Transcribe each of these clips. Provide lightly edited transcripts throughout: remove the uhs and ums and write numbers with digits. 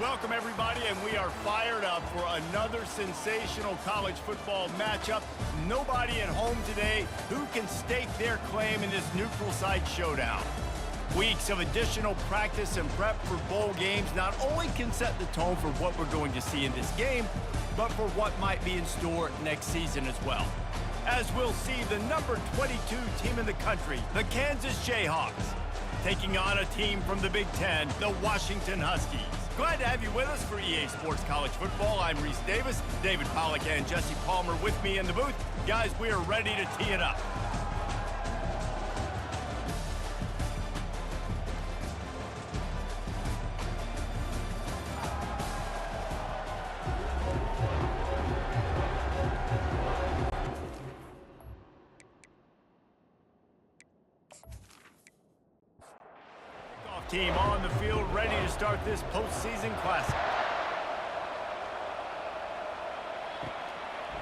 Welcome, everybody, and we are fired up for another sensational college football matchup. Nobody at home today who can stake their claim in this neutral site showdown. Weeks of additional practice and prep for bowl games not only can set the tone for what we're going to see in this game, but for what might be in store next season as well. As we'll see the number 22 team in the country, the Kansas Jayhawks, taking on a team from the Big Ten, the Washington Huskies. Glad to have you with us for EA Sports College Football. I'm Reese Davis, David Pollack and Jesse Palmer with me in the booth. Guys, we are ready to tee it up. Team on the field ready to start this postseason classic.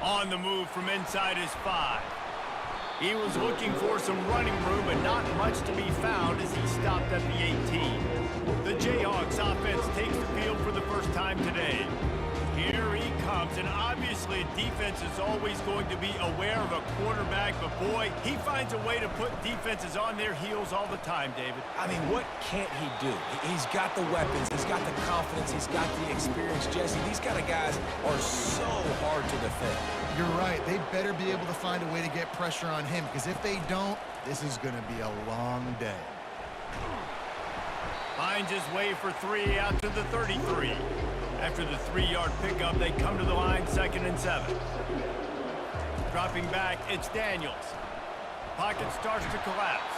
On the move from inside his 5. He was looking for some running room, but not much to be found as he stopped at the 18. The Jayhawks offense takes the field for the first time today. Here he comes, and obviously defense is always going to be aware of a quarterback, but boy, he finds a way to put defenses on their heels all the time, David. I mean, what can't he do? He's got the weapons, he's got the confidence, he's got the experience, Jesse. These kind of guys are so hard to defend. You're right. They better be able to find a way to get pressure on him, because if they don't, this is going to be a long day. Finds his way for 3 out to the 33. After the 3-yard pickup, they come to the line, 2nd and 7. Dropping back, it's Daniels. Pocket starts to collapse.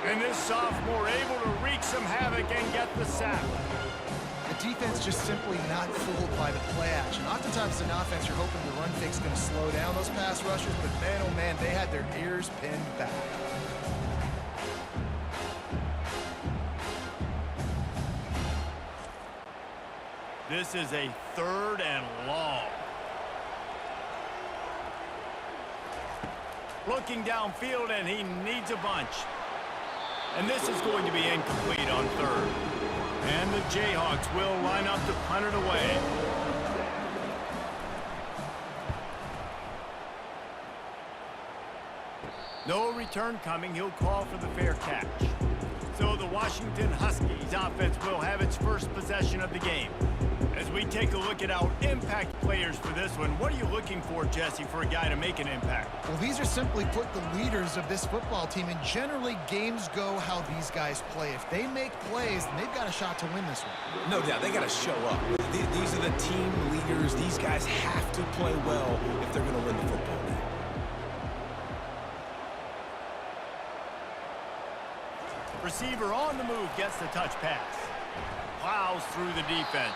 And this sophomore able to wreak some havoc and get the sack. The defense just simply not fooled by the play action. Oftentimes, as an offense, you're hoping the run fake's going to slow down those pass rushers, but man, oh man, they had their ears pinned back. This is a 3rd and long. Looking downfield, and he needs a bunch. And this is going to be incomplete on 3rd. And the Jayhawks will line up to punt it away. No return coming. He'll call for the fair catch. So the Washington Huskies offense will have its first possession of the game. As we take a look at our impact players for this one, what are you looking for, Jesse, for a guy to make an impact? Well, these are simply put the leaders of this football team, and generally games go how these guys play. If they make plays, then they've got a shot to win this one. No doubt, they got to show up. These are the team leaders. These guys have to play well if they're going to win the football game. Receiver on the move gets the touch pass. Plows through the defense.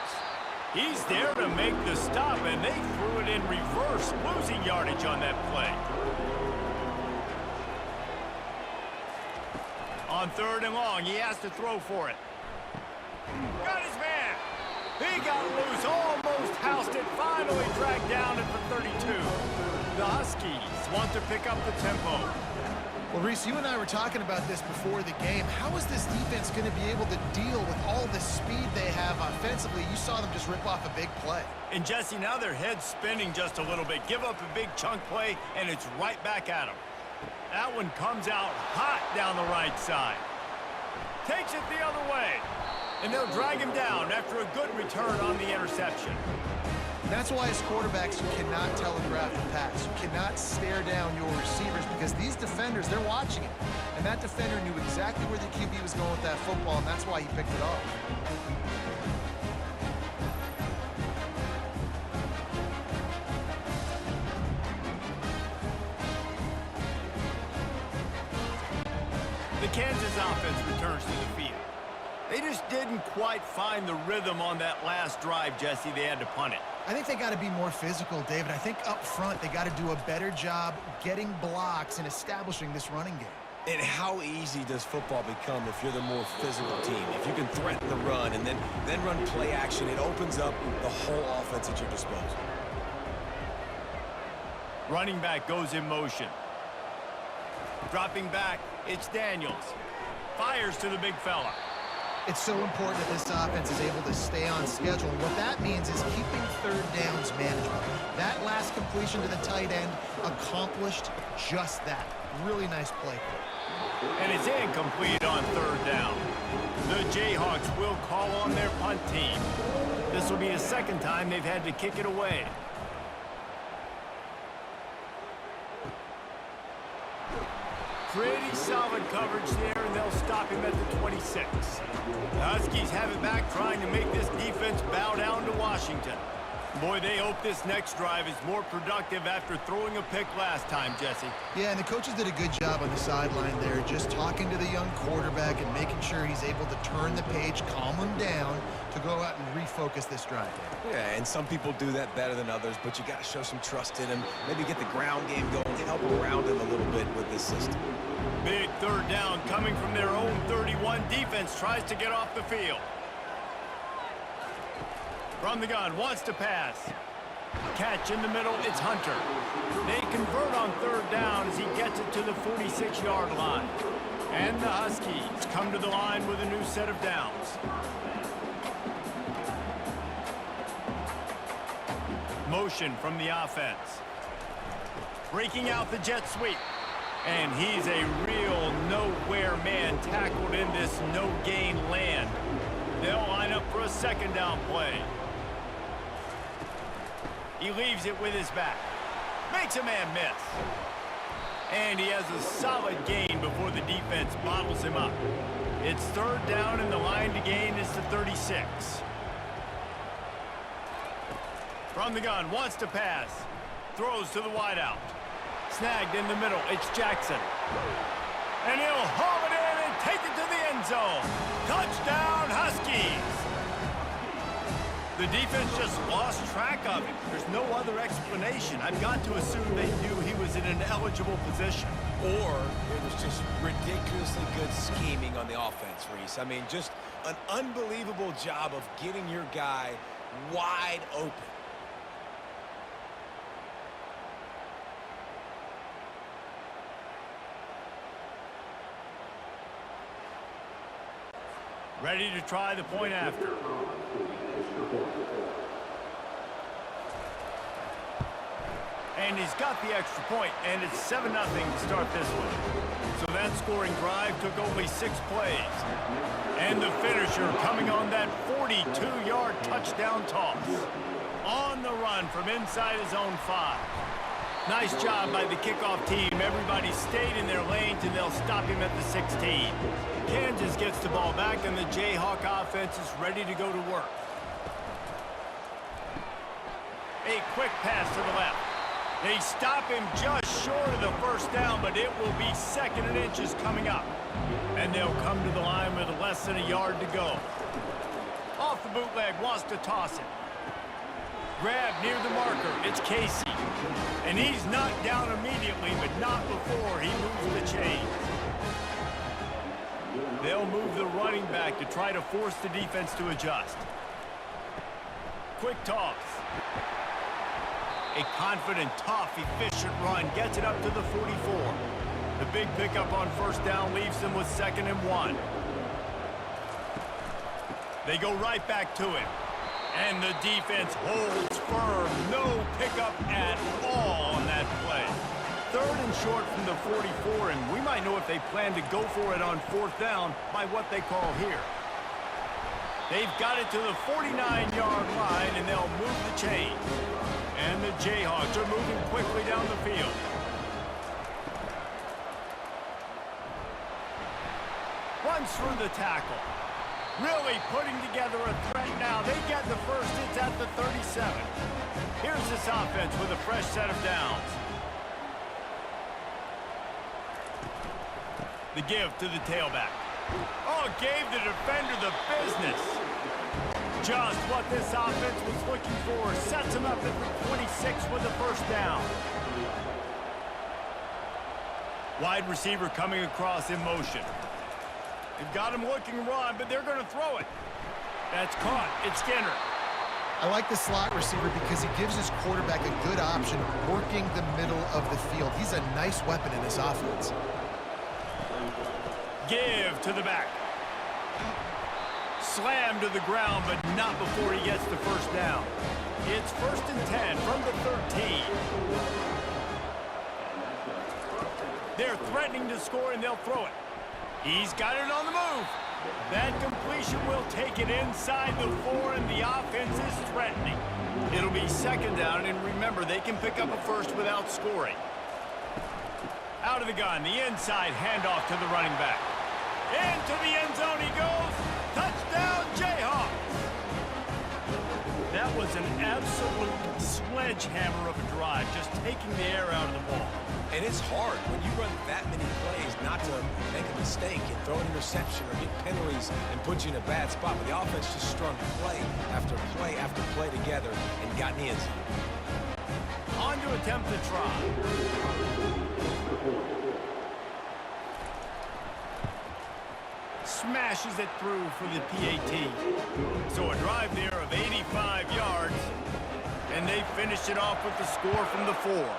He's there to make the stop, and they threw it in reverse, losing yardage on that play. On 3rd and long, he has to throw for it. Got his man. He got loose, almost housed it, finally dragged down at the 32. The Huskies want to pick up the tempo. Well, Reese, you and I were talking about this before the game. How is this defense going to be able to deal with all the speed they have offensively? You saw them just rip off a big play. And Jesse, now their head's spinning just a little bit. Give up a big chunk play, and it's right back at them. That one comes out hot down the right side. Takes it the other way. And they'll drag him down after a good return on the interception. That's why, as quarterbacks, you cannot telegraph the pass. You cannot stare down your receivers because these defenders, they're watching it. And that defender knew exactly where the QB was going with that football, and that's why he picked it off. The Kansas offense returns to the field. They just didn't quite find the rhythm on that last drive, Jesse. They had to punt it. I think they got to be more physical, David. I think up front they got to do a better job getting blocks and establishing this running game. And how easy does football become if you're the more physical team? If you can threaten the run and then run play action, it opens up the whole offense at your disposal. Running back goes in motion. Dropping back, it's Daniels. Fires to the big fella. It's so important that this offense is able to stay on schedule. And what that means is keeping third downs manageable. That last completion to the tight end accomplished just that. Really nice play. And it's incomplete on third down. The Jayhawks will call on their punt team. This will be the second time they've had to kick it away. Pretty solid coverage there, and they'll stop him at the 26. The Huskies have it back, trying to make this defense bow down to Washington. Boy, they hope this next drive is more productive after throwing a pick last time, Jesse. Yeah, and the coaches did a good job on the sideline there, just talking to the young quarterback and making sure he's able to turn the page, calm him down to go out and refocus this drive. Yeah, and some people do that better than others, but you got to show some trust in him. Maybe get the ground game going, help around him a little bit with this system. Big third down coming from their own 31. Defense tries to get off the field. From the gun, wants to pass. Catch in the middle, it's Hunter. They convert on third down as he gets it to the 46-yard line. And the Huskies come to the line with a new set of downs. Motion from the offense. Breaking out the jet sweep. And he's a real nowhere man tackled in this no-gain land. They'll line up for a second down play. He leaves it with his back. Makes a man miss. And he has a solid gain before the defense bottles him up. It's third down, and the line to gain is the 36. From the gun, wants to pass. Throws to the wideout. Snagged in the middle, it's Jackson. And he'll haul it in and take it to the end zone. Touchdown, Huskies! The defense just lost track of him. There's no other explanation. I've got to assume they knew he was in an eligible position. Or it was just ridiculously good scheming on the offense, Reese. I mean, just an unbelievable job of getting your guy wide open. Ready to try the point after. And he's got the extra point, and it's 7-0 to start this one. So that scoring drive took only 6 plays. And the finisher coming on that 42-yard touchdown toss. On the run from inside his own 5. Nice job by the kickoff team. Everybody stayed in their lanes, and they'll stop him at the 16. Kansas gets the ball back, and the Jayhawk offense is ready to go to work. A quick pass to the left. They stop him just short of the first down, but it will be 2nd and inches coming up. And they'll come to the line with less than a yard to go. Off the bootleg, wants to toss it. Grab near the marker, it's Casey. And he's knocked down immediately, but not before he moves the chains. They'll move the running back to try to force the defense to adjust. Quick toss. A confident, tough, efficient run gets it up to the 44. The big pickup on first down leaves them with 2nd and 1. They go right back to it. And the defense holds firm. No pickup at all on that play. 3rd and short from the 44, and we might know if they plan to go for it on 4th down by what they call here. They've got it to the 49-yard line, and they'll move the chains. And the Jayhawks are moving quickly down the field. Runs through the tackle. Really putting together a threat now. They get the first. It's at the 37. Here's this offense with a fresh set of downs. The give to the tailback. Oh, gave the defender the business. Just what this offense was looking for. Sets him up at the 26 with the first down. Wide receiver coming across in motion. They've got him looking run, but they're going to throw it. That's caught. It's Skinner. I like the slot receiver because he gives his quarterback a good option working the middle of the field. He's a nice weapon in this offense. Give to the back. Slammed to the ground, but not before he gets the first down. It's 1st and 10 from the 13. They're threatening to score, and they'll throw it. He's got it on the move. That completion will take it inside the 4, and the offense is threatening. It'll be 2nd down, and remember, they can pick up a first without scoring. Out of the gun, the inside handoff to the running back. Into the end zone he goes. Touchdown, Jayhawks! That was an absolute sledgehammer of a drive, just taking the air out of the ball. And it's hard when you run that many plays not to make a mistake and throw an interception or get penalties and put you in a bad spot. But the offense just strung play after play after play together and got in the end zone. On to attempt the try. Smashes it through for the PAT. So a drive there of 85 yards, and they finish it off with the score from the 4.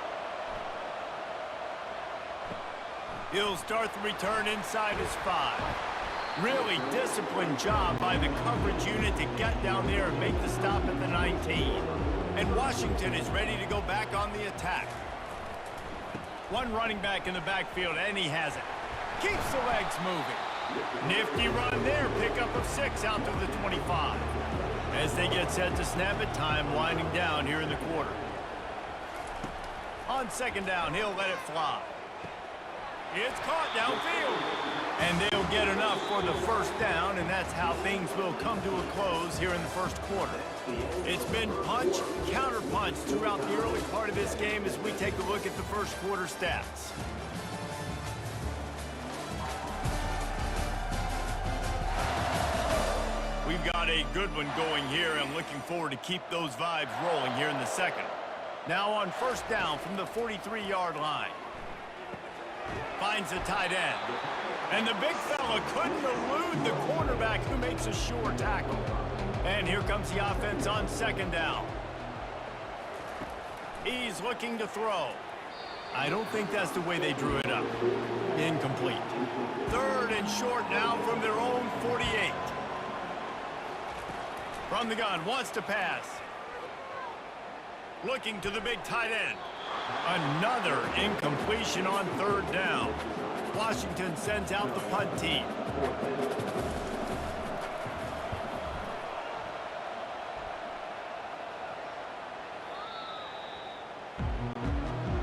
He'll start the return inside his 5. Really disciplined job by the coverage unit to get down there and make the stop at the 19. And Washington is ready to go back on the attack. One running back in the backfield, and he has it. Keeps the legs moving. Nifty run there, pickup of 6 out to the 25. As they get set to snap it, time winding down here in the quarter. On 2nd down, he'll let it fly. It's caught downfield. And they'll get enough for the 1st down, and that's how things will come to a close here in the 1st quarter. It's been punch, counter-punch throughout the early part of this game as we take a look at the 1st quarter stats. We've got a good one going here, and looking forward to keep those vibes rolling here in the 2nd. Now on 1st down from the 43-yard line. Finds a tight end. And the big fella couldn't elude the cornerback who makes a sure tackle. And here comes the offense on 2nd down. He's looking to throw. I don't think that's the way they drew it up. Incomplete. 3rd and short now from their own 48. From the gun, wants to pass. Looking to the big tight end. Another incompletion on 3rd down. Washington sends out the punt team.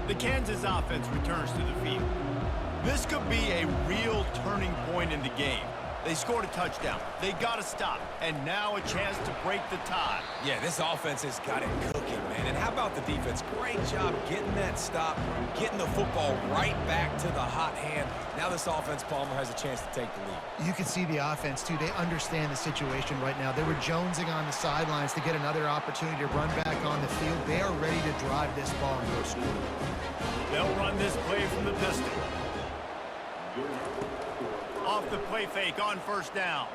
The Kansas offense returns to the field. This could be a real turning point in the game. They scored a touchdown. They got to stop. And now a chance to break the tie. Yeah, this offense has got it cooking, man. And how about the defense? Great job getting that stop, getting the football right back to the hot hand. Now this offense, Palmer, has a chance to take the lead. You can see the offense, too. They understand the situation right now. They were jonesing on the sidelines to get another opportunity to run back on the field. They are ready to drive this ball and go score. They'll run this play from the pistol. Off the play fake on 1st down.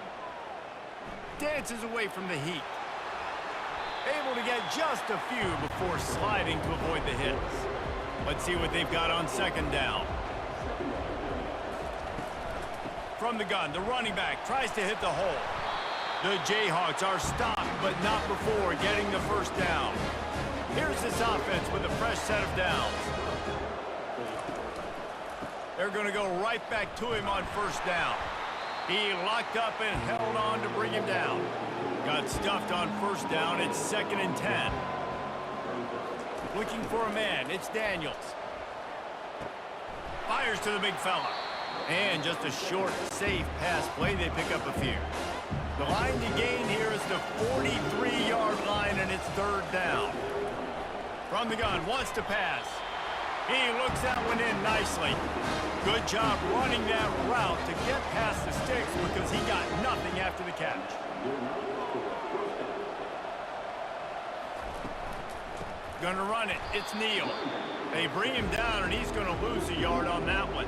Dances away from the heat. Able to get just a few before sliding to avoid the hits. Let's see what they've got on 2nd down. From the gun, the running back tries to hit the hole. The Jayhawks are stopped, but not before getting the 1st down. Here's this offense with a fresh set of downs. They're going to go right back to him on 1st down. He locked up and held on to bring him down. Got stuffed on 1st down. It's 2nd and 10. Looking for a man. It's Daniels. Fires to the big fella. And just a short, safe pass play. They pick up a few. The line to gain here is the 43-yard line, and it's 3rd down. From the gun, wants to pass. He looks that one in nicely. Good job running that route to get past the sticks because he got nothing after the catch. Gonna run it. It's Neal. They bring him down, and he's going to lose a yard on that one.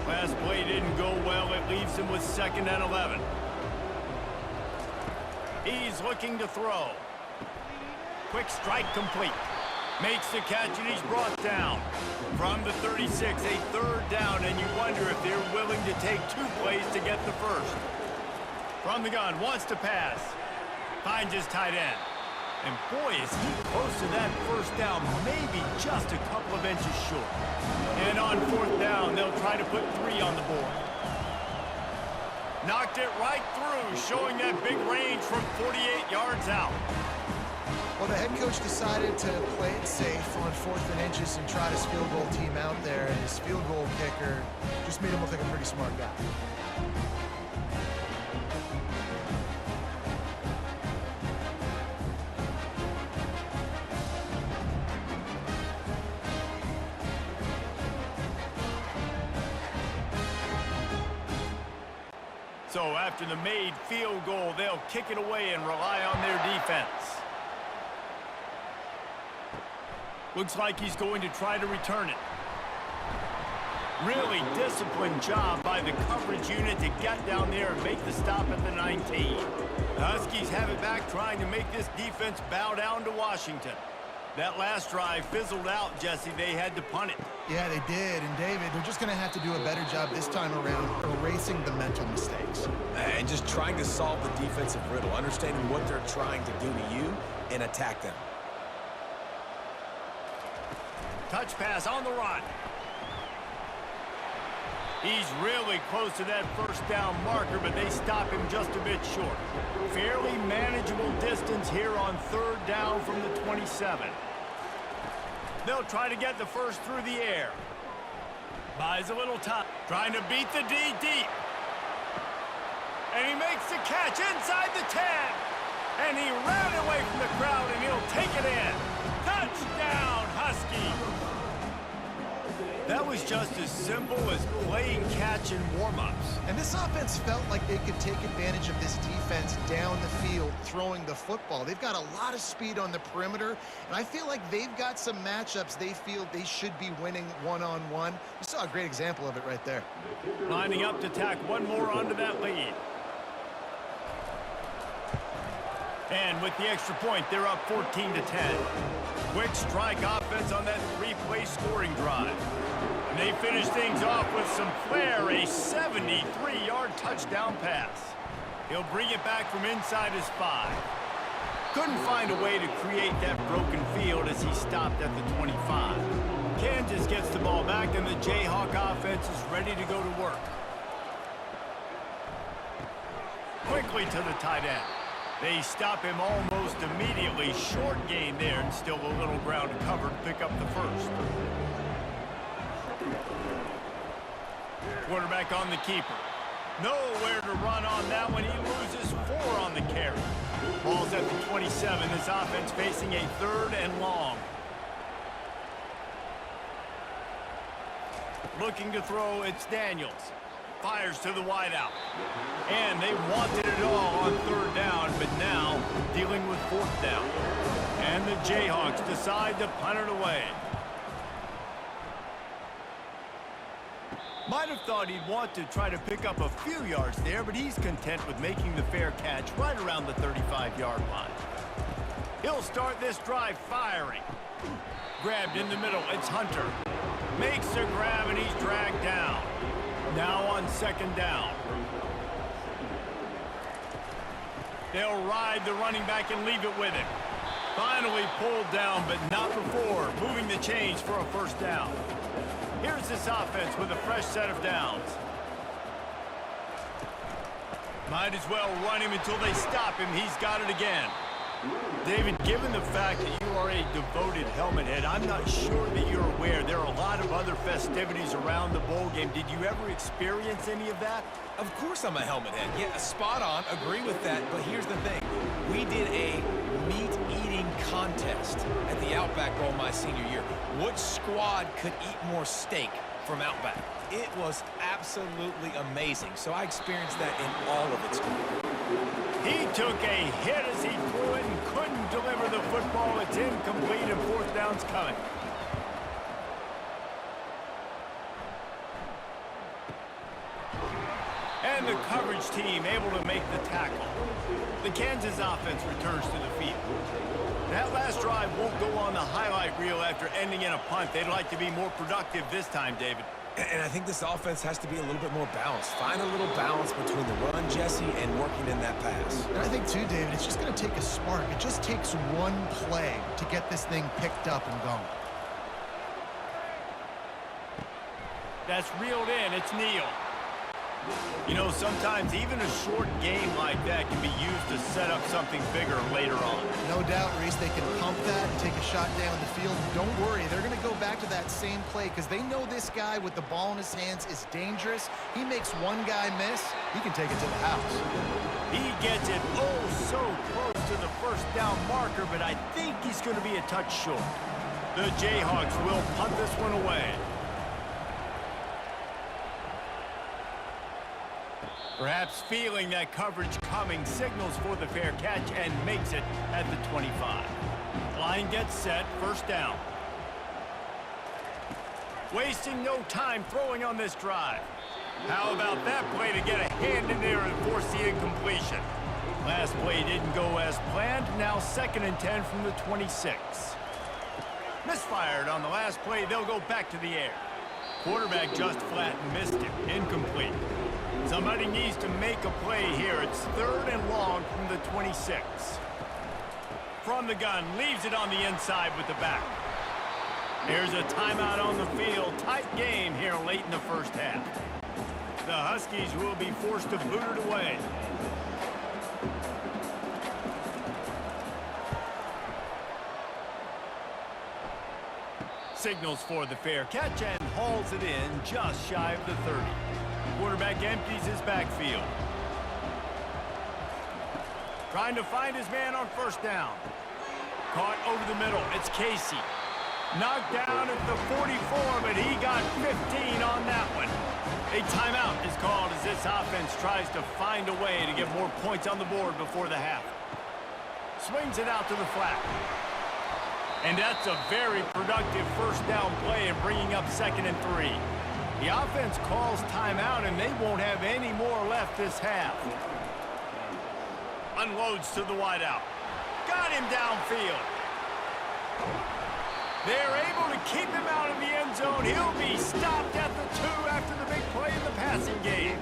Last play didn't go well. It leaves him with 2nd and 11. He's looking to throw. Quick strike complete. Makes the catch, and he's brought down. From the 36, a 3rd down, and you wonder if they're willing to take 2 plays to get the 1st. From the gun, wants to pass. Finds his tight end. And boy, is he close to that first down, maybe just a couple of inches short. And on fourth down, they'll try to put 3 on the board. Knocked it right through, showing that big range from 48 yards out. Well, the head coach decided to play it safe on 4th and inches and trot his field goal team out there, and his field goal kicker just made him look like a pretty smart guy. So after the made field goal, they'll kick it away and rely on their defense. Looks like he's going to try to return it. Really disciplined job by the coverage unit to get down there and make the stop at the 19. The Huskies have it back, trying to make this defense bow down to Washington. That last drive fizzled out, Jesse. They had to punt it. Yeah, they did. And, David, they're just going to have to do a better job this time around erasing the mental mistakes. And just trying to solve the defensive riddle, understanding what they're trying to do to you and attack them. Touch pass on the run. He's really close to that first down marker, but they stop him just a bit short. Fairly manageable distance here on 3rd down from the 27. They'll try to get the first through the air. Buys a little time. Trying to beat the D deep. And he makes the catch inside the 10. And he ran away from the crowd, and he'll take it in. Touchdown, Husky! That was just as simple as playing catch in warm-ups. And this offense felt like they could take advantage of this defense down the field throwing the football. They've got a lot of speed on the perimeter, and I feel like they've got some matchups they feel they should be winning one-on-one. You saw a great example of it right there. Lining up to tack one more onto that lead. And with the extra point, they're up 14-10. Quick strike offense on that 3-play scoring drive. And they finish things off with some flair, a 73-yard touchdown pass. He'll bring it back from inside his 5. Couldn't find a way to create that broken field as he stopped at the 25. Kansas gets the ball back, and the Jayhawk offense is ready to go to work. Quickly to the tight end. They stop him almost immediately. Short gain there, and still a little ground to cover to pick up the first. Quarterback on the keeper. Nowhere to run on that one. He loses 4 on the carry. Ball's at the 27. This offense facing a 3rd and long. Looking to throw, it's Daniels. Fires to the wideout. And they wanted it all on 3rd down, but now dealing with 4th down. And the Jayhawks decide to punt it away. Might have thought he'd want to try to pick up a few yards there, but he's content with making the fair catch right around the 35-yard line. He'll start this drive firing. Grabbed in the middle, it's Hunter. Makes a grab, and he's dragged down. Now on 2nd down. They'll ride the running back and leave it with him. Finally pulled down, but not before moving the chains for a 1st down. Here's this offense with a fresh set of downs. Might as well run him until they stop him. He's got it again. David, given the fact that you are a devoted helmet head, I'm not sure that you're aware there are a lot of other festivities around the bowl game. Did you ever experience any of that? Of course I'm a helmet head. Yeah, spot on. Agree with that. But here's the thing. We did a meat-eating contest at the Outback Bowl my senior year. Which squad could eat more steak from Outback? It was absolutely amazing. So I experienced that in all of its glory. He took a hit as he threw it and couldn't deliver the football. It's incomplete, and 4th down's coming. And the coverage team able to make the tackle. The Kansas offense returns to the field. That last drive won't go on the highlight reel after ending in a punt. They'd like to be more productive this time, David. And I think this offense has to be a little bit more balanced. Find a little balance between the run, Jesse, and working in that pass. And I think, too, David, it's just going to take a spark. It just takes one play to get this thing picked up and going. That's reeled in. It's Neal. You know, sometimes even a short game like that can be used to set up something bigger later on. No doubt, Reese, they can pump that and take a shot down the field. Don't worry, they're going to go back to that same play because they know this guy with the ball in his hands is dangerous. He makes one guy miss, he can take it to the house. He gets it oh so close to the first down marker, but I think he's going to be a touch short. The Jayhawks will punt this one away. Perhaps feeling that coverage coming, signals for the fair catch and makes it at the 25. Line gets set, first down. Wasting no time throwing on this drive. How about that play to get a hand in there and force the incompletion? Last play didn't go as planned, now 2nd and 10 from the 26. Misfired on the last play, they'll go back to the air. Quarterback just flat missed it, incomplete. Somebody needs to make a play here. It's 3rd and long from the 26. From the gun, leaves it on the inside with the back. Here's a timeout on the field. Tight game here late in the first half. The Huskies will be forced to boot it away. Signals for the fair catch and hauls it in just shy of the 30. Quarterback empties his backfield. Trying to find his man on first down. Caught over the middle. It's Casey. Knocked down at the 44, but he got 15 on that one. A timeout is called as this offense tries to find a way to get more points on the board before the half. Swings it out to the flat. And that's a very productive first down play and bringing up 2nd and 3. The offense calls timeout, and they won't have any more left this half. Unloads to the wideout. Got him downfield. They're able to keep him out of the end zone. He'll be stopped at the 2 after the big play in the passing game.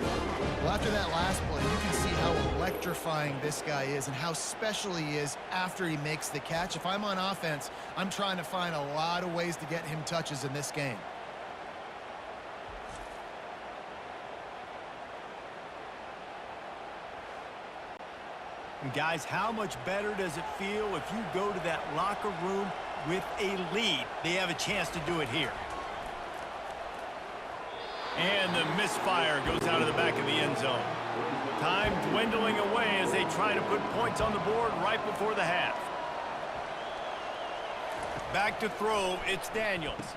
Well, after that last play, you can see how electrifying this guy is and how special he is after he makes the catch. If I'm on offense, I'm trying to find a lot of ways to get him touches in this game. And guys, how much better does it feel if you go to that locker room with a lead? They have a chance to do it here. And the misfire goes out of the back of the end zone. Time dwindling away as they try to put points on the board right before the half. Back to throw, it's Daniels.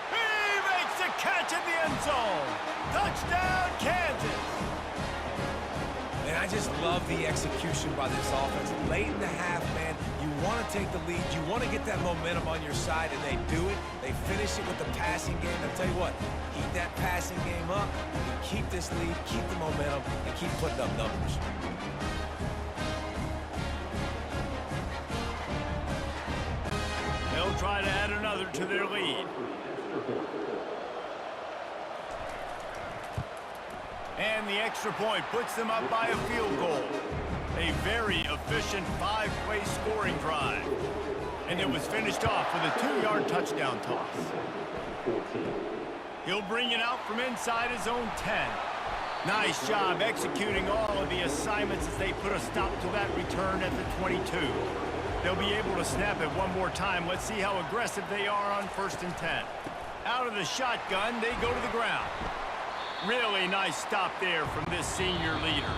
He makes the catch in the end zone. Touchdown, Kansas. And I just love the execution by this offense. Late in the half, man, you want to take the lead. You want to get that momentum on your side, and they do it. They finish it with the passing game. I'll tell you what, keep that passing game up, keep this lead, keep the momentum, and keep putting up numbers. They'll try to add another to their lead. And the extra point puts them up by a field goal. A very efficient 5-play scoring drive. And it was finished off with a 2-yard touchdown toss. He'll bring it out from inside his own 10. Nice job executing all of the assignments as they put a stop to that return at the 22. They'll be able to snap it one more time. Let's see how aggressive they are on 1st and 10. Out of the shotgun, they go to the ground. Really nice stop there from this senior leader.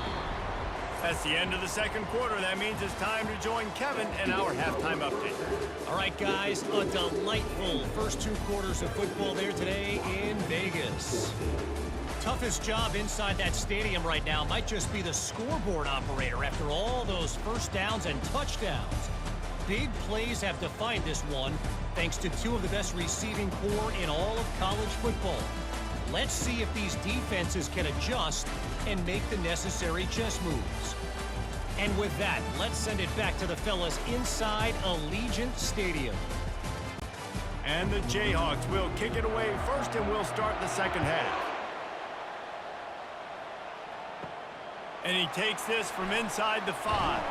That's the end of the second quarter. That means it's time to join Kevin in our halftime update. All right, guys, a delightful first 2 quarters of football there today in Vegas. Toughest job inside that stadium right now might just be the scoreboard operator after all those first downs and touchdowns. Big plays have defined this one, thanks to 2 of the best receiving corps in all of college football. Let's see if these defenses can adjust and make the necessary chess moves. And with that, let's send it back to the fellas inside Allegiant Stadium. And the Jayhawks will kick it away first, and we'll start the second half. And he takes this from inside the 5.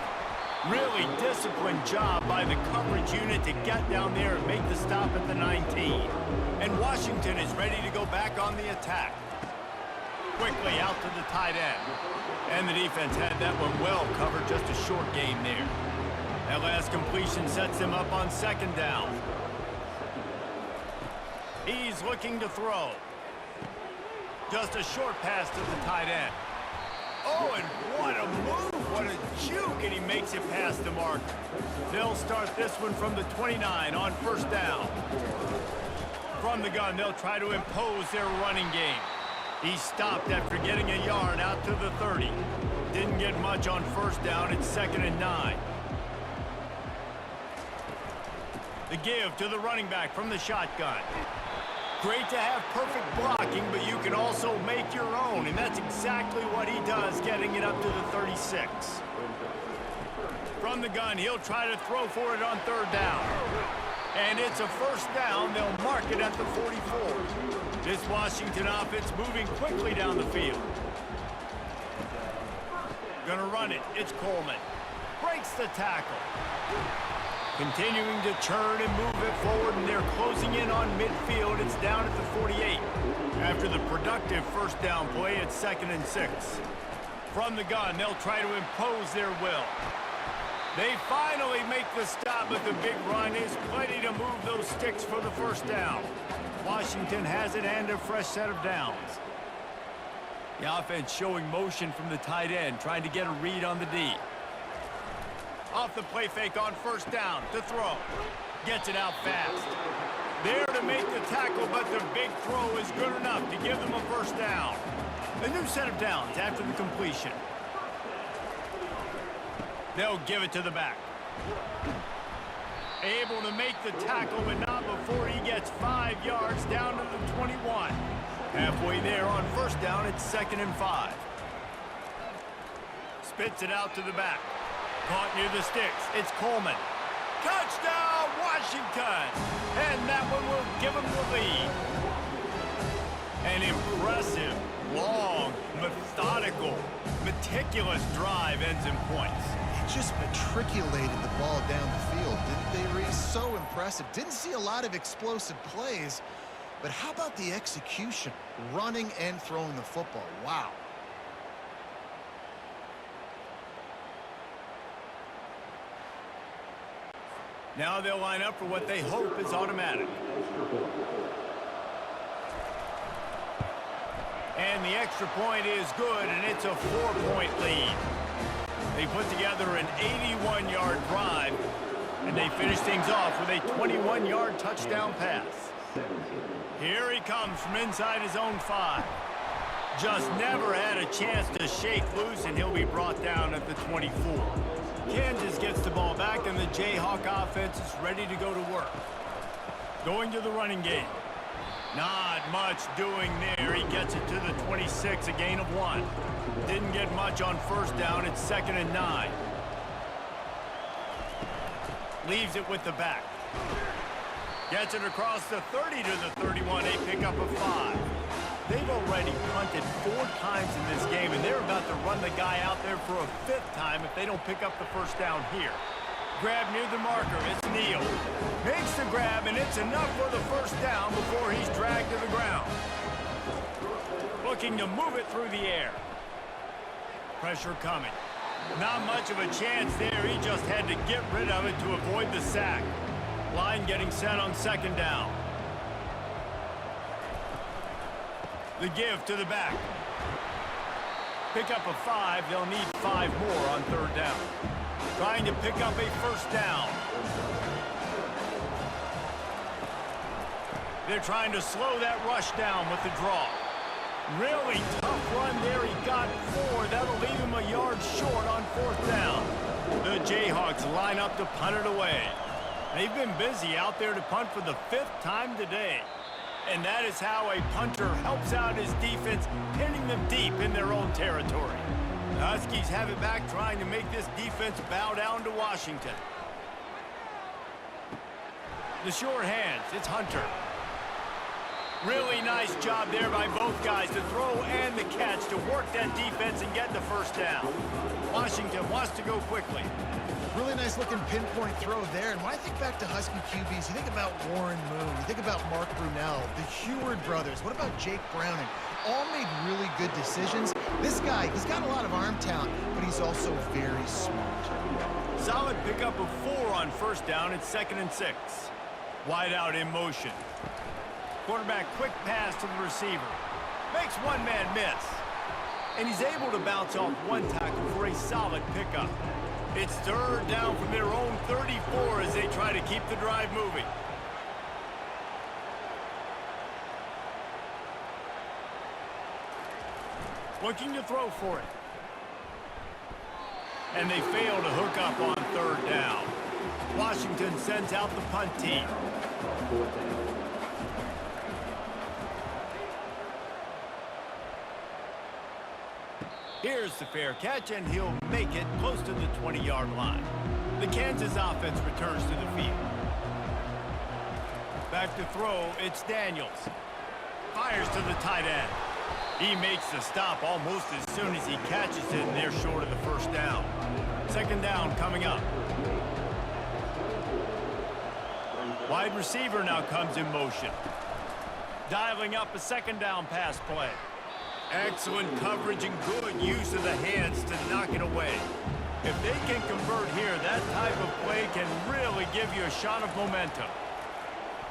Really disciplined job by the coverage unit to get down there and make the stop at the 19. And Washington is ready to go back on the attack. Quickly out to the tight end. And the defense had that one well covered, just a short gain there. That last completion sets him up on second down. He's looking to throw. Just a short pass to the tight end. Oh, and what a move, what a juke, and he makes it past the marker. They'll start this one from the 29 on first down. From the gun, they'll try to impose their running game. He stopped after getting a yard out to the 30. Didn't get much on first down. It's 2nd and 9. The give to the running back from the shotgun. Great to have perfect blocking, but you can also make your own, and that's exactly what he does, getting it up to the 36. From the gun, he'll try to throw for it on third down. And it's a first down. They'll mark it at the 44. This Washington offense moving quickly down the field. Gonna run it. It's Coleman. Breaks the tackle. Continuing to churn and move it forward, and they're closing in on midfield. It's down at the 48. After the productive first down play, it's 2nd and 6. From the gun, they'll try to impose their will. They finally make the stop, but the big run is plenty to move those sticks for the first down. Washington has it and a fresh set of downs. The offense showing motion from the tight end, trying to get a read on the D. Off the play fake on first down to throw. Gets it out fast. There to make the tackle, but the big throw is good enough to give them a first down. A new set of downs after the completion. They'll give it to the back. Able to make the tackle, but not before he gets 5 yards down to the 21. Halfway there on first down, it's 2nd and 5. Spits it out to the back. Caught near the sticks. It's Coleman. Touchdown, Washington! And that one will give them the lead. An impressive, long, methodical, meticulous drive ends in points. They just matriculated the ball down the field, didn't they, Reese? So impressive. Didn't see a lot of explosive plays, but how about the execution? Running and throwing the football. Wow. Now they'll line up for what they hope is automatic. And the extra point is good, and it's a 4-point lead. They put together an 81-yard drive, and they finish things off with a 21-yard touchdown pass. Here he comes from inside his own 5. Just never had a chance to shake loose, and he'll be brought down at the 24. Kansas gets the ball back, and the Jayhawk offense is ready to go to work. Going to the running game. Not much doing there. He gets it to the 26, a gain of 1. Didn't get much on first down. It's 2nd and 9. Leaves it with the back. Gets it across the 30 to the 31, a pickup of 5. They've already punted 4 times in this game, and they're about to run the guy out there for a 5th time if they don't pick up the first down here. Grab near the marker. It's Neal. Makes the grab, and it's enough for the first down before he's dragged to the ground. Looking to move it through the air. Pressure coming. Not much of a chance there. He just had to get rid of it to avoid the sack. Line getting set on second down. The give to the back. Pick up a 5. They'll need 5 more on third down. Trying to pick up a first down. They're trying to slow that rush down with the draw. Really tough run there. He got 4. That'll leave him a yard short on fourth down. The Jayhawks line up to punt it away. They've been busy out there to punt for the 5th time today. And that is how a punter helps out his defense, pinning them deep in their own territory. The Huskies have it back, trying to make this defense bow down to Washington. The short hands, it's Hunter. Really nice job there by both guys, the throw and the catch, to work that defense and get the first down. Washington wants to go quickly. Really nice looking pinpoint throw there. And when I think back to Husky QBs, you think about Warren Moon, you think about Mark Brunell, the Heward brothers, what about Jake Browning? All made really good decisions. This guy, he's got a lot of arm talent, but he's also very smart. Solid pickup of 4 on first down. It's 2nd and 6. Wide out in motion. Quarterback quick pass to the receiver. Makes one man miss. And he's able to bounce off one tackle for a solid pickup. It's 3rd down from their own 34 as they try to keep the drive moving. Looking to throw for it. And they fail to hook up on 3rd down. Washington sends out the punt team. Here's the fair catch, and he'll make it close to the 20-yard line. The Kansas offense returns to the field. Back to throw, it's Daniels. Fires to the tight end. He makes the stop almost as soon as he catches it, and they're short of the first down. 2nd down coming up. Wide receiver now comes in motion. Dialing up a 2nd down pass play. Excellent coverage and good use of the hands to knock it away. If they can convert here, that type of play can really give you a shot of momentum.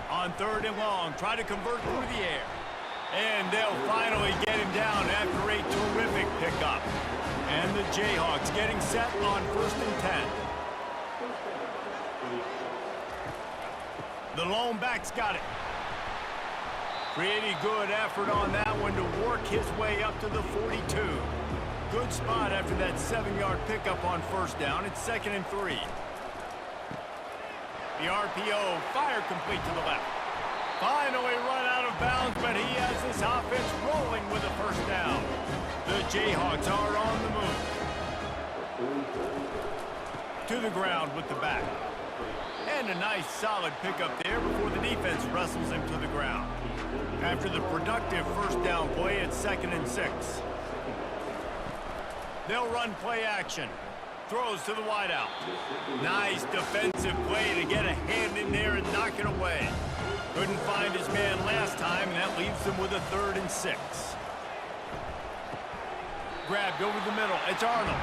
On 3rd and long, try to convert through the air. And they'll finally get him down after a terrific pickup. And the Jayhawks getting set on 1st and 10. The lone back's got it. Pretty good effort on that one to work his way up to the 42. Good spot after that 7-yard pickup on 1st down. It's 2nd and 3. The RPO, fire complete to the left. Finally run out of bounds, but he has this offense rolling with a 1st down. The Jayhawks are on the move. To the ground with the back. And a nice solid pickup there before the defense wrestles him to the ground. After the productive 1st down play, it's 2nd and 6. They'll run play action. Throws to the wideout. Nice defensive play to get a hand in there and knock it away. Couldn't find his man last time, and that leaves them with a 3rd and 6. Grabbed over the middle. It's Arnold.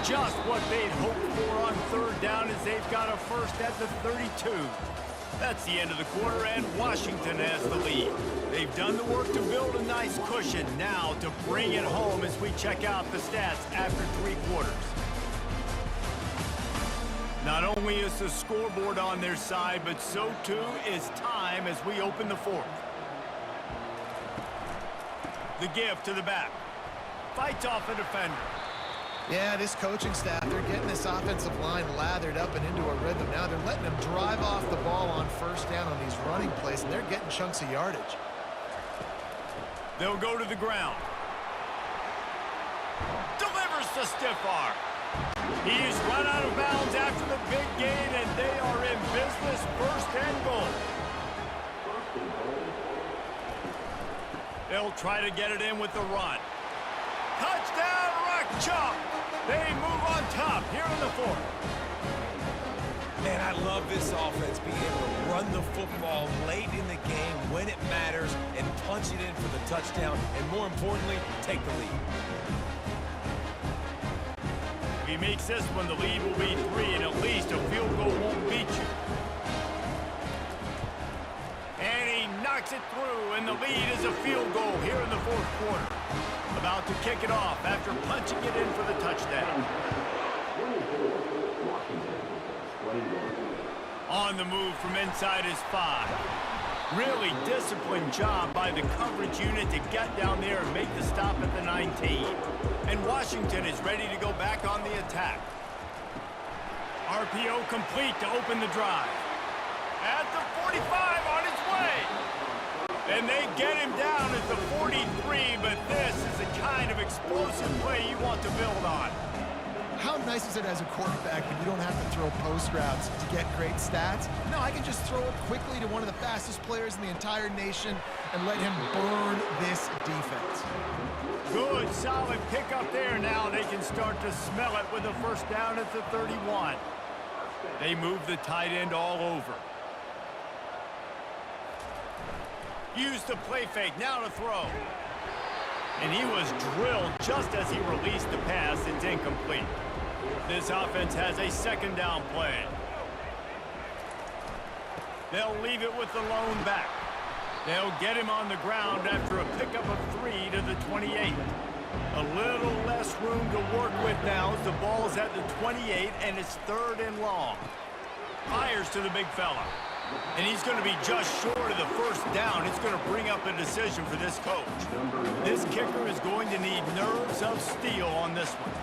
Just what they'd hoped for on 3rd down as they've got a first at the 32. That's the end of the quarter, and Washington has the lead. They've done the work to build a nice cushion. Now to bring it home as we check out the stats after 3 quarters. Not only is the scoreboard on their side, but so too is time as we open the 4th. The give to the back. Fights off a defender. Yeah, this coaching staff, they're getting this offensive line lathered up and into a rhythm now. They're letting them drive off the ball on 1st down on these running plays, and they're getting chunks of yardage. They'll go to the ground. Delivers the stiff arm. He's run out of bounds after the big gain, and they are in business, 1st and goal. They'll try to get it in with the run. Touchdown, Rock Chalk. They move on top here in the 4th. Man, I love this offense being able to run the football late in the game when it matters and punch it in for the touchdown, and more importantly, take the lead. If he makes this one, the lead will be 3, and at least a field goal won't beat you. And he knocks it through, and the lead is a field goal here in the 4th quarter. About to kick it off after punching it in for the touchdown. On the move from inside his 5. Really disciplined job by the coverage unit to get down there and make the stop at the 19. And Washington is ready to go back on the attack. RPO complete to open the drive. At the 45 on his way. And they get him down at the 43, but this is the kind of explosive play you want to build on. How nice is it as a quarterback that you don't have to throw post routes to get great stats? No, I can just throw it quickly to one of the fastest players in the entire nation and let him burn this defense. Good, solid pickup there now. They can start to smell it with a first down at the 31. They move the tight end all over. Use the play fake, now to throw. And he was drilled just as he released the pass. It's incomplete. This offense has a second down play. They'll leave it with the lone back. They'll get him on the ground after a pickup of 3 to the 28. A little less room to work with now as the ball's at the 28 and it's 3rd and long. Fires to the big fella. And he's going to be just short of the first down. It's going to bring up a decision for this coach. This kicker is going to need nerves of steel on this one.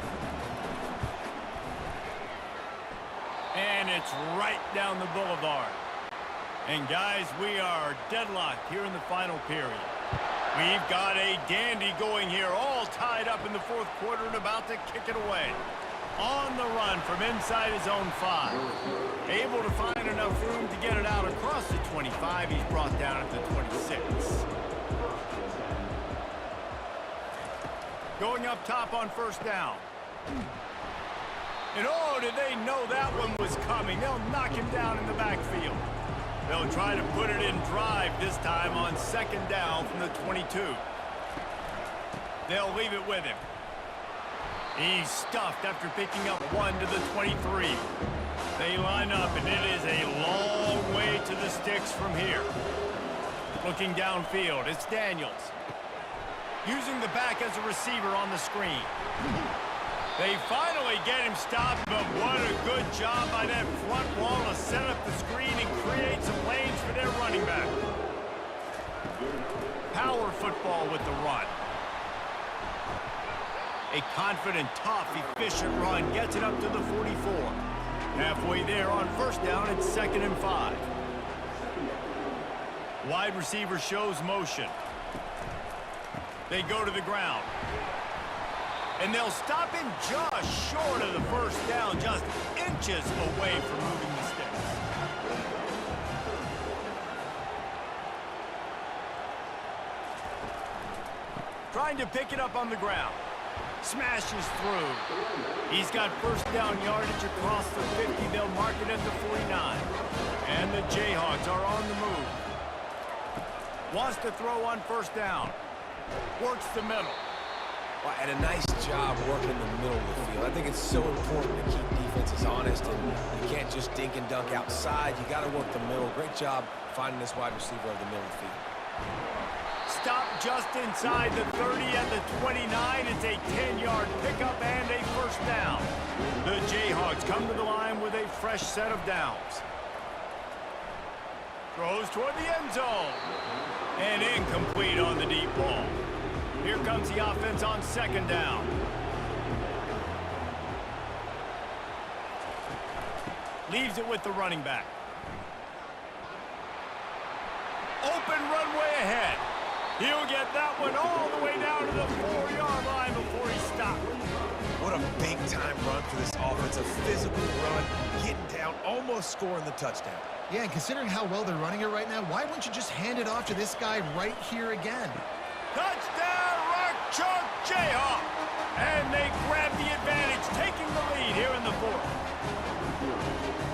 And it's right down the boulevard. And guys, we are deadlocked here in the final period. We've got a dandy going here, all tied up in the 4th quarter and about to kick it away. On the run from inside his own 5. Able to find enough room to get it out across the 25. He's brought down at the 26. Going up top on first down. And oh, did they know that one was coming? They'll knock him down in the backfield. They'll try to put it in drive this time on 2nd down from the 22. They'll leave it with him. He's stuffed after picking up 1 to the 23. They line up, and it is a long way to the sticks from here. Looking downfield, it's Daniels. Using the back as a receiver on the screen. They finally get him stopped, but what a good job by that front wall to set up the screen and create some lanes for their running back. Power football with the run. A confident, tough, efficient run gets it up to the 44. Halfway there on first down, it's 2nd and 5. Wide receiver shows motion. They go to the ground. And they'll stop him just short of the first down, just inches away from moving the sticks. Trying to pick it up on the ground. Smashes through. He's got first down yardage across the 50. They'll mark it at the 49. And the Jayhawks are on the move. Wants to throw on first down. Works the middle. Well, and a nice job working in the middle of the field. I think it's so important to keep defenses honest, and you can't just dink and dunk outside. You got to work the middle. Great job finding this wide receiver of the middle of the field. Stop just inside the 30 at the 29. It's a 10-yard pickup and a first down. The Jayhawks come to the line with a fresh set of downs. Throws toward the end zone. And incomplete on the deep ball. Here comes the offense on 2nd down. Leaves it with the running back. Open runway ahead. He'll get that one all the way down to the 4-yard line before he stopped. What a big-time run for this offense. A physical run, getting down, almost scoring the touchdown. Yeah, and considering how well they're running it right now, why wouldn't you just hand it off to this guy right here again? Touchdown, Rock Chalk Jayhawk! And they grab the advantage, taking the lead here in the 4th.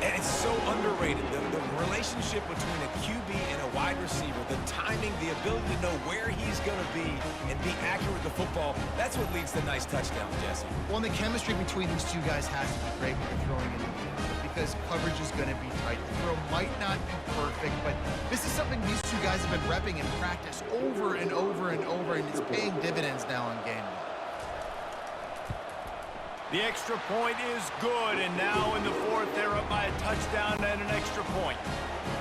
And it's so underrated. The relationship between a QB and a wide receiver, the timing, the ability to know where he's going to be and be accurate with the football, that's what leads to nice touchdowns, Jesse. Well, and the chemistry between these two guys has to be great when you're throwing in the game, because coverage is going to be tight. The throw might not be perfect, but this is something these two guys have been repping in practice over and over and over, and it's paying dividends now in game day. The extra point is good, and now in the 4th, they're up by a touchdown and an extra point.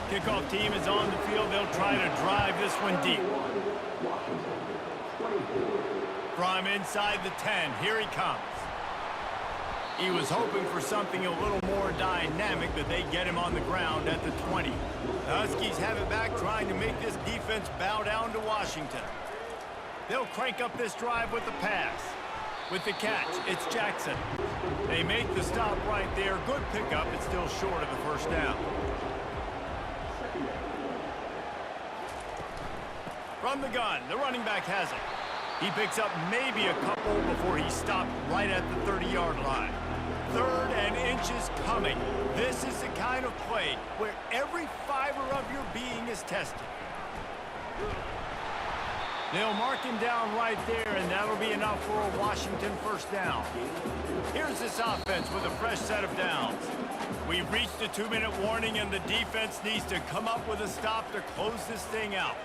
Kickoff team is on the field. They'll try to drive this one deep. From inside the 10, here he comes. He was hoping for something a little more dynamic, but they get him on the ground at the 20. The Huskies have it back, trying to make this defense bow down to Washington. They'll crank up this drive with the pass. With the catch, it's Jackson. They make the stop right there. Good pickup. It's still short of the first down. From the gun, the running back has it. He picks up maybe a couple before he stopped right at the 30-yard line. 3rd and inches coming. This is the kind of play where every fiber of your being is tested. They'll mark him down right there, and that'll be enough for a Washington first down. Here's this offense with a fresh set of downs. We've reached the 2-minute warning, and the defense needs to come up with a stop to close this thing out.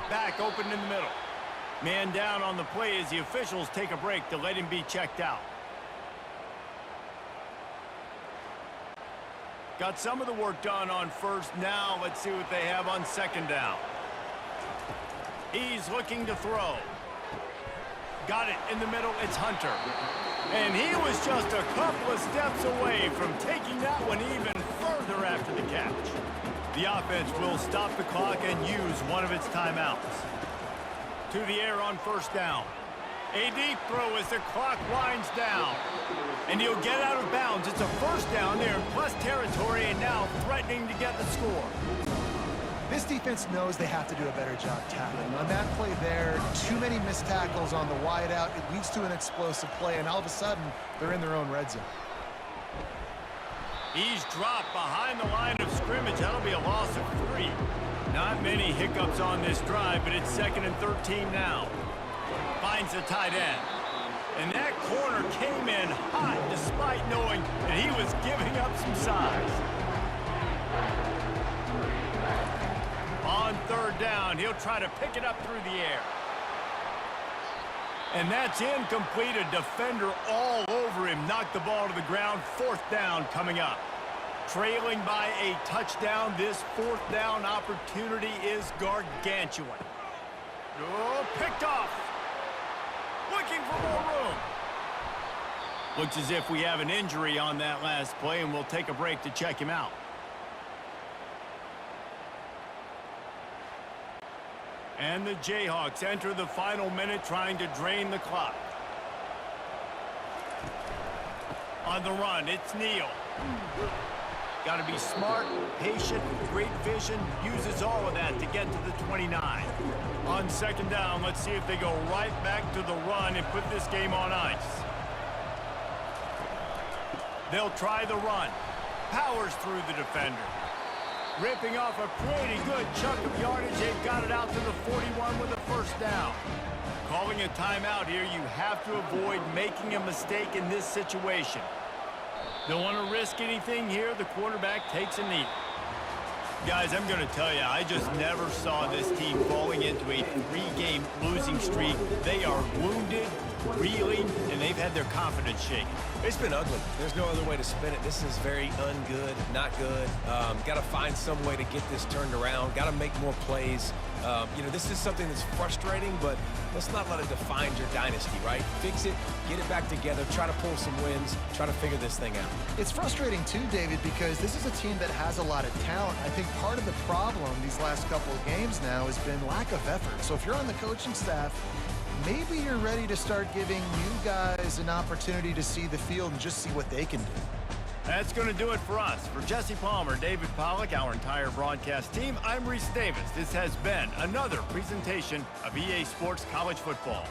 Back open in the middle. Man down on the play as the officials take a break to let him be checked out. Got some of the work done on first. Now let's see what they have on second down. He's looking to throw. Got it in the middle. It's Hunter. And he was just a couple of steps away from taking that one even further after the catch. The offense will stop the clock and use one of its timeouts. To the air on first down. A deep throw as the clock winds down. And he'll get out of bounds. It's a first down there in plus territory, and now threatening to get the score. This defense knows they have to do a better job tackling. On that play there, too many missed tackles on the wide out. It leads to an explosive play, and all of a sudden, they're in their own red zone. He's dropped behind the line of scrimmage. That'll be a loss of 3. Not many hiccups on this drive, but it's 2nd and 13 now. Finds the tight end. And that corner came in hot despite knowing that he was giving up some size. On 3rd down, he'll try to pick it up through the air. And that's incomplete. A defender all over him. Knocked the ball to the ground. 4th down coming up. Trailing by a touchdown. This 4th down opportunity is gargantuan. Oh, picked off. Looking for more room. Looks as if we have an injury on that last play, and we'll take a break to check him out. And the Jayhawks enter the final minute trying to drain the clock. On the run, it's Neal. Got to be smart, patient, great vision, uses all of that to get to the 29. On 2nd down, let's see if they go right back to the run and put this game on ice. They'll try the run. Powers through the defender. Ripping off a pretty good chunk of yardage. They've got it out to the 41 with a first down. Calling a timeout here, you have to avoid making a mistake in this situation. Don't want to risk anything here. The quarterback takes a knee. Guys, I'm going to tell you, I just never saw this team falling into a 3-game losing streak. They are wounded, reeling, and they've had their confidence shaken. It's been ugly. There's no other way to spin it. This is very ungood, not good. Got to find some way to get this turned around. Got to make more plays. You know, this is something that's frustrating, but let's not let it define your dynasty, right? Fix it, get it back together, try to pull some wins, try to figure this thing out. It's frustrating too, David, because this is a team that has a lot of talent. I think part of the problem these last couple of games now has been lack of effort. So if you're on the coaching staff, maybe you're ready to start giving new guys an opportunity to see the field and just see what they can do. That's going to do it for us. For Jesse Palmer, David Pollack, our entire broadcast team, I'm Reese Davis. This has been another presentation of EA Sports College Football.